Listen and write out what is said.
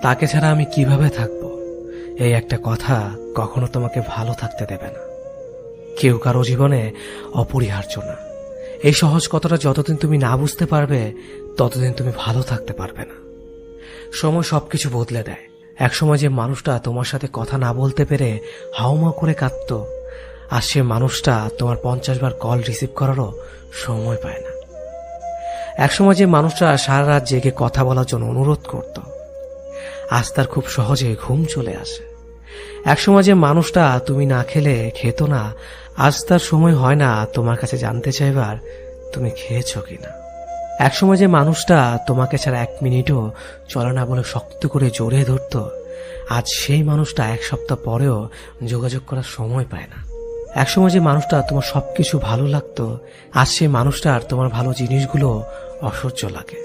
তাকে ছাড়া আমি কিভাবে থাকবো, এই একটা কথা কখনো তোমাকে ভালো থাকতে দেবে না। কেউ কারো জীবনে অপরিহার্য না। এই সহজ কথাটা যতদিন তুমি না বুঝতে পারবে ততদিন তুমি ভালো থাকতে পারবে না। সময় সবকিছু বদলে দেয়। একসময় যে মানুষটা তোমার সাথে কথা না বলতে পেরে হাউমাউ করে কাঁদত, আর সে মানুষটা তোমার 50 বার কল রিসিভ করারও সময় পায় না। একসময় যে মানুষটা সারা রাত জেগে কথা বলার জন্য অনুরোধ করত, আজ তার খুব সহজে ঘুম চলে আসে। একসময় যে মানুষটা তুমি না খেলে খেত না, আজ তার সময় হয় না তোমার কাছে জানতে চাইবার তুমি খেয়েছো কিনা। একসময় যে মানুষটা তোমাকে ছাড়া 1 মিনিটও চলে না বলে শক্ত করে জড়িয়ে ধরত, আজ সেই মানুষটা 1 সপ্তাহ পরেও যোগাযোগ করার সময় পায় না। একসময় যে মানুষটা তোমার সবকিছু ভালো লাগতো, আজ সেই মানুষটার তোমার ভালো জিনিসগুলো অসহ্য লাগে।